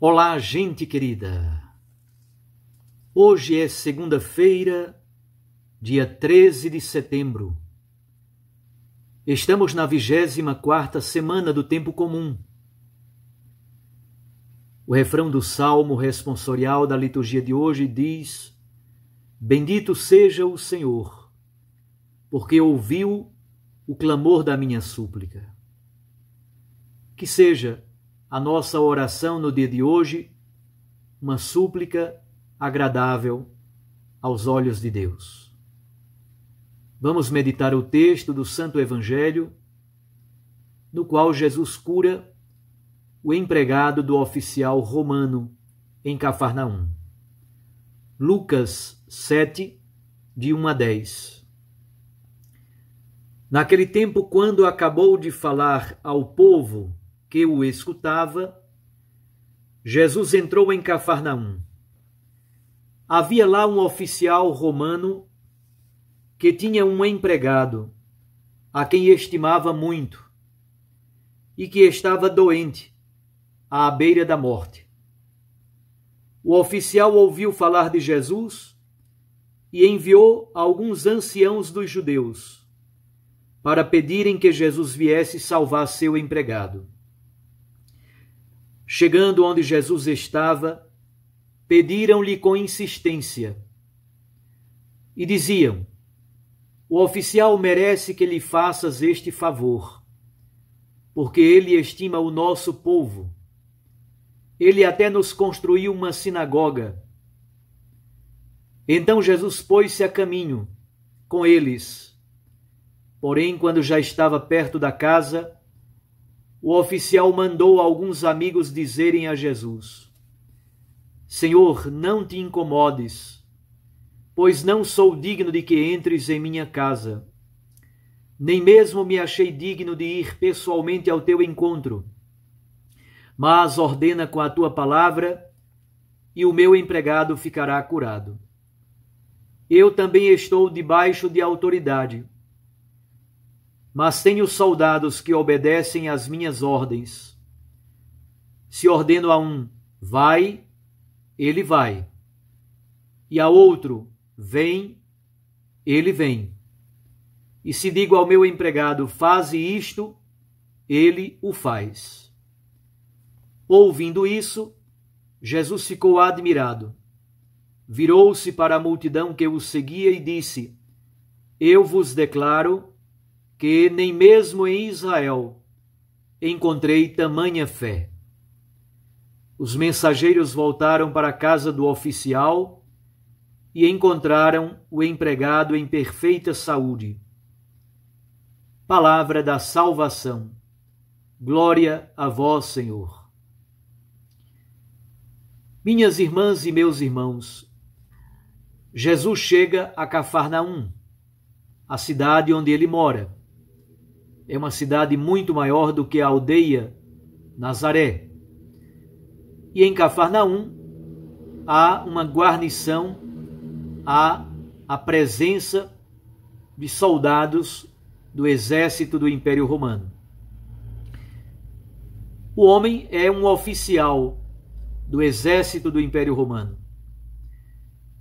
Olá, gente querida! Hoje é segunda-feira, dia 13 de setembro. Estamos na 24ª semana do Tempo Comum. O refrão do Salmo responsorial da liturgia de hoje diz: Bendito seja o Senhor, porque ouviu o clamor da minha súplica. Que seja a nossa oração no dia de hoje uma súplica agradável aos olhos de Deus. Vamos meditar o texto do Santo Evangelho, no qual Jesus cura o empregado do oficial romano em Cafarnaum. Lucas 7, de 1 a 10. Naquele tempo, quando acabou de falar ao povo que o escutava, Jesus entrou em Cafarnaum. Havia lá um oficial romano que tinha um empregado, a quem estimava muito, e que estava doente, à beira da morte. O oficial ouviu falar de Jesus e enviou alguns anciãos dos judeus para pedirem que Jesus viesse salvar seu empregado. Chegando onde Jesus estava, pediram-lhe com insistência e diziam: O oficial merece que lhe faças este favor, porque ele estima o nosso povo. Ele até nos construiu uma sinagoga. Então Jesus pôs-se a caminho com eles. Porém, quando já estava perto da casa, o oficial mandou alguns amigos dizerem a Jesus: Senhor, não te incomodes, pois não sou digno de que entres em minha casa. Nem mesmo me achei digno de ir pessoalmente ao teu encontro. Mas ordena com a tua palavra, e o meu empregado ficará curado. Eu também estou debaixo de autoridade, mas tenho soldados que obedecem às minhas ordens. Se ordeno a um, vai, ele vai. E a outro, vem, ele vem. E se digo ao meu empregado, faze isto, ele o faz. Ouvindo isso, Jesus ficou admirado. Virou-se para a multidão que o seguia e disse: Eu vos declaro que nem mesmo em Israel encontrei tamanha fé. Os mensageiros voltaram para a casa do oficial e encontraram o empregado em perfeita saúde. Palavra da salvação. Glória a vós, Senhor. Minhas irmãs e meus irmãos, Jesus chega a Cafarnaum, a cidade onde ele mora. É uma cidade muito maior do que a aldeia Nazaré. E em Cafarnaum há uma guarnição, há a presença de soldados do exército do Império Romano. O homem é um oficial do exército do Império Romano.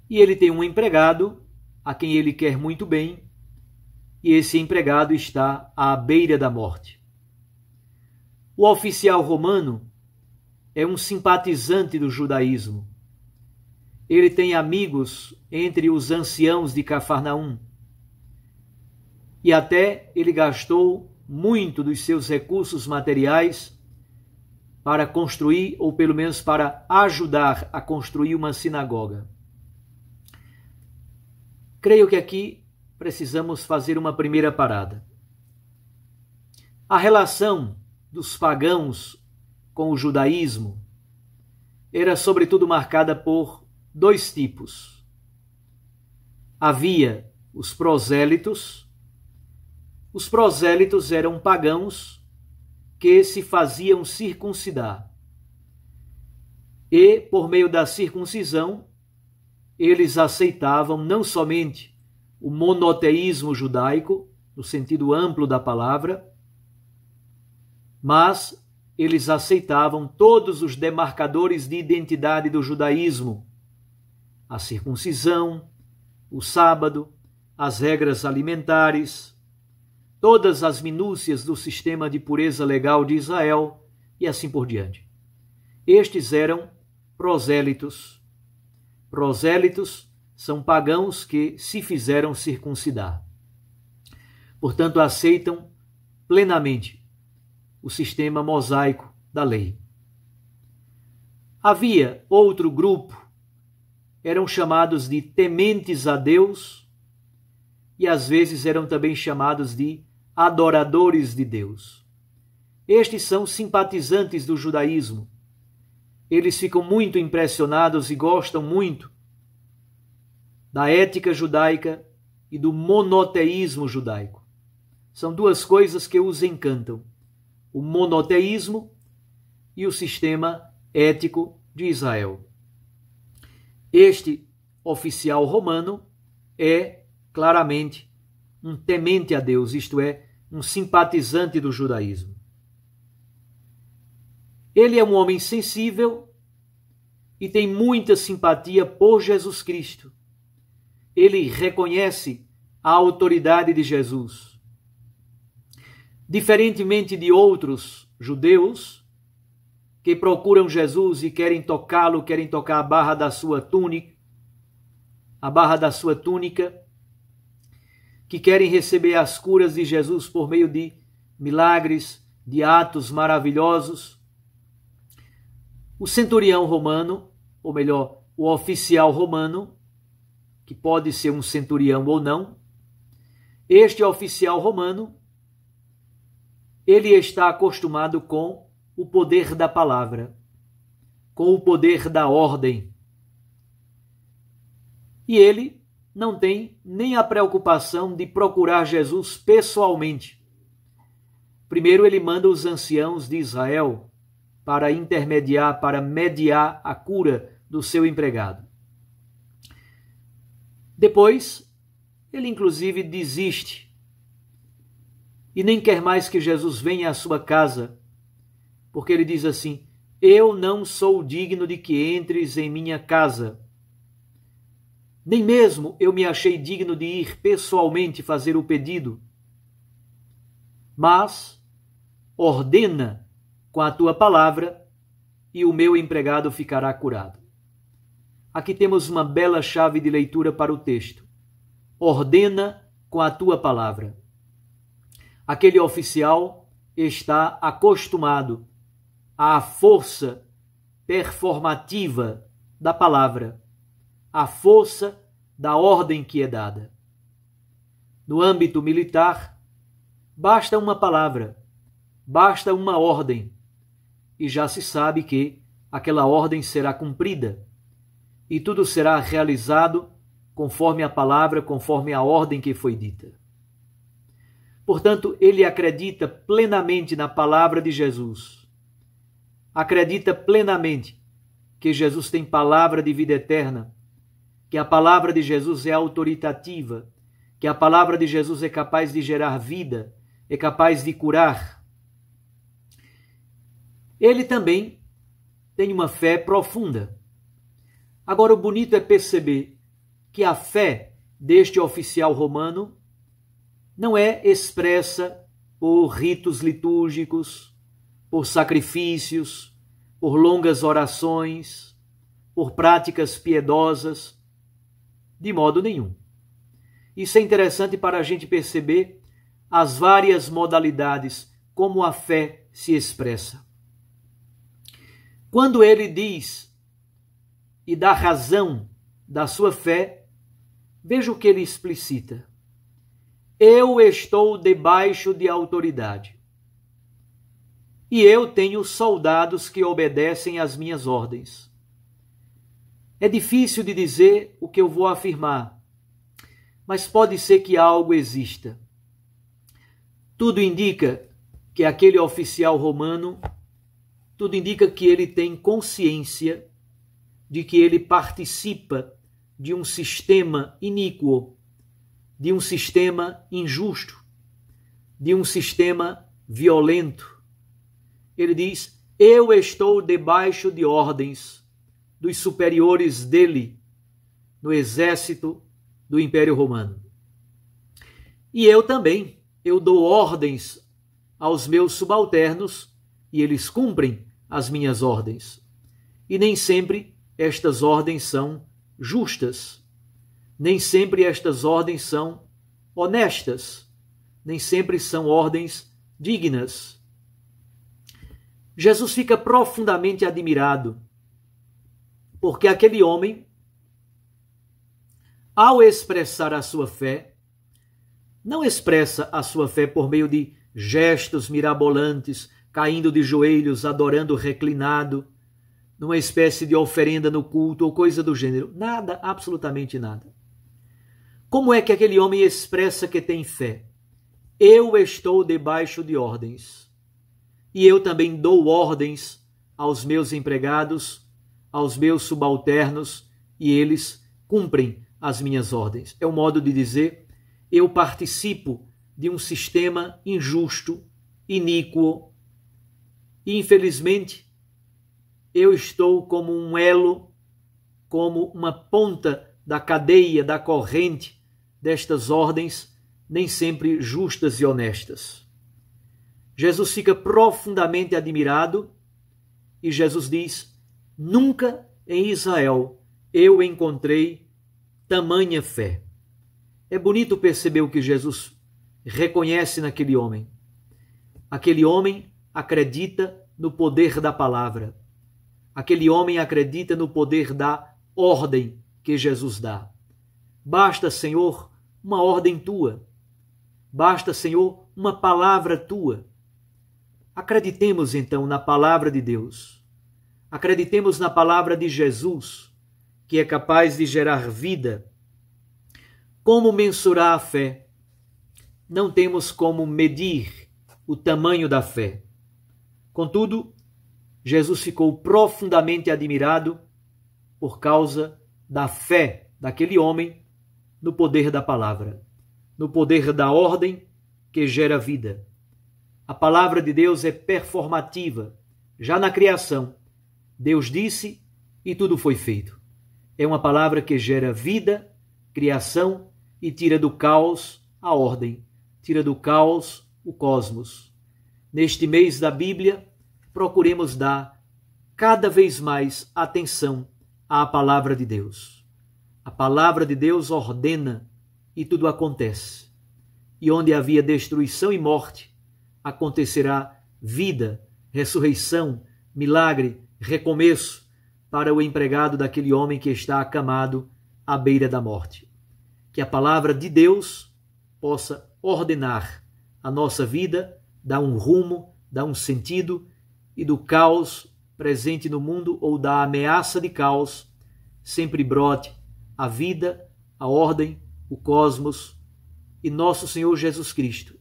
E ele tem um empregado a quem ele quer muito bem, e esse empregado está à beira da morte. O oficial romano é um simpatizante do judaísmo. Ele tem amigos entre os anciãos de Cafarnaum. E até ele gastou muito dos seus recursos materiais para construir, ou pelo menos para ajudar a construir uma sinagoga. Creio que aqui precisamos fazer uma primeira parada. A relação dos pagãos com o judaísmo era sobretudo marcada por dois tipos. Havia os prosélitos. Os prosélitos eram pagãos que se faziam circuncidar. E, por meio da circuncisão, eles aceitavam não somente o monoteísmo judaico, no sentido amplo da palavra, mas eles aceitavam todos os demarcadores de identidade do judaísmo: a circuncisão, o sábado, as regras alimentares, todas as minúcias do sistema de pureza legal de Israel e assim por diante. Estes eram prosélitos. Prosélitos são pagãos que se fizeram circuncidar. Portanto, aceitam plenamente o sistema mosaico da lei. Havia outro grupo, eram chamados de tementes a Deus e às vezes eram também chamados de adoradores de Deus. Estes são simpatizantes do judaísmo. Eles ficam muito impressionados e gostam muito da ética judaica e do monoteísmo judaico. São duas coisas que os encantam: o monoteísmo e o sistema ético de Israel. Este oficial romano é claramente um temente a Deus, isto é, um simpatizante do judaísmo. Ele é um homem sensível e tem muita simpatia por Jesus Cristo. Ele reconhece a autoridade de Jesus. Diferentemente de outros judeus que procuram Jesus e querem tocá-lo, querem tocar a barra da sua túnica, que querem receber as curas de Jesus por meio de milagres, de atos maravilhosos. O centurião romano, ou melhor, o oficial romano, que pode ser um centurião ou não, este oficial romano, ele está acostumado com o poder da palavra, com o poder da ordem. E ele não tem nem a preocupação de procurar Jesus pessoalmente. Primeiro ele manda os anciãos de Israel para intermediar, para mediar a cura do seu empregado. Depois, ele inclusive desiste e nem quer mais que Jesus venha à sua casa, porque ele diz assim: eu não sou digno de que entres em minha casa. Nem mesmo eu me achei digno de ir pessoalmente fazer o pedido. Mas ordena com a tua palavra e o meu empregado ficará curado. Aqui temos uma bela chave de leitura para o texto. Ordena com a tua palavra. Aquele oficial está acostumado à força performativa da palavra, à força da ordem que é dada. No âmbito militar, basta uma palavra, basta uma ordem, e já se sabe que aquela ordem será cumprida, e tudo será realizado conforme a palavra, conforme a ordem que foi dita. Portanto, ele acredita plenamente na palavra de Jesus. Acredita plenamente que Jesus tem palavra de vida eterna, que a palavra de Jesus é autoritativa, que a palavra de Jesus é capaz de gerar vida, é capaz de curar. Ele também tem uma fé profunda. Agora, o bonito é perceber que a fé deste oficial romano não é expressa por ritos litúrgicos, por sacrifícios, por longas orações, por práticas piedosas, de modo nenhum. Isso é interessante para a gente perceber as várias modalidades como a fé se expressa. Quando ele diz e dá razão da sua fé, veja o que ele explicita. Eu estou debaixo de autoridade. E eu tenho soldados que obedecem às minhas ordens. É difícil de dizer o que eu vou afirmar, mas pode ser que algo exista. Tudo indica que aquele oficial romano, tudo indica que ele tem consciência de que ele participa de um sistema iníquo, de um sistema injusto, de um sistema violento, ele diz: eu estou debaixo de ordens dos superiores dele no exército do Império Romano. E eu também, eu dou ordens aos meus subalternos e eles cumprem as minhas ordens. E nem sempre estas ordens são justas, nem sempre estas ordens são honestas, nem sempre são ordens dignas. Jesus fica profundamente admirado, porque aquele homem, ao expressar a sua fé, não expressa a sua fé por meio de gestos mirabolantes, caindo de joelhos, adorando reclinado, numa espécie de oferenda no culto ou coisa do gênero. Nada, absolutamente nada. Como é que aquele homem expressa que tem fé? Eu estou debaixo de ordens. E eu também dou ordens aos meus empregados, aos meus subalternos, e eles cumprem as minhas ordens. É um modo de dizer: eu participo de um sistema injusto, iníquo, e infelizmente eu estou como um elo, como uma ponta da cadeia, da corrente destas ordens, nem sempre justas e honestas. Jesus fica profundamente admirado e Jesus diz: nunca em Israel eu encontrei tamanha fé. É bonito perceber o que Jesus reconhece naquele homem. Aquele homem acredita no poder da palavra. Aquele homem acredita no poder da ordem que Jesus dá. Basta, Senhor, uma ordem tua. Basta, Senhor, uma palavra tua. Acreditemos então na palavra de Deus. Acreditemos na palavra de Jesus, que é capaz de gerar vida. Como mensurar a fé? Não temos como medir o tamanho da fé. Contudo, Jesus ficou profundamente admirado por causa da fé daquele homem no poder da palavra, no poder da ordem que gera vida. A palavra de Deus é performativa. Já na criação, Deus disse e tudo foi feito. É uma palavra que gera vida, criação e tira do caos a ordem, tira do caos o cosmos. Neste mês da Bíblia, procuremos dar cada vez mais atenção à palavra de Deus. A palavra de Deus ordena e tudo acontece. E onde havia destruição e morte, acontecerá vida, ressurreição, milagre, recomeço para o empregado daquele homem que está acamado à beira da morte. Que a palavra de Deus possa ordenar a nossa vida, dar um rumo, dar um sentido, e do caos presente no mundo ou da ameaça de caos sempre brote a vida, a ordem, o cosmos, e nosso Senhor Jesus Cristo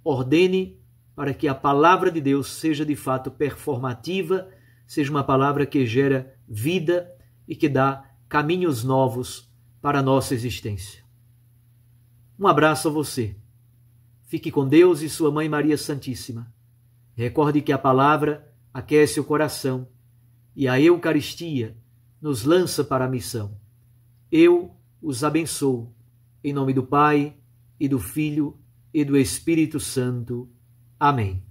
ordene para que a palavra de Deus seja de fato performativa, seja uma palavra que gera vida e que dá caminhos novos para a nossa existência. Um abraço a você. Fique com Deus e sua Mãe Maria Santíssima. Recorde que a palavra aquece o coração e a Eucaristia nos lança para a missão. Eu os abençoo, em nome do Pai, e do Filho, e do Espírito Santo. Amém.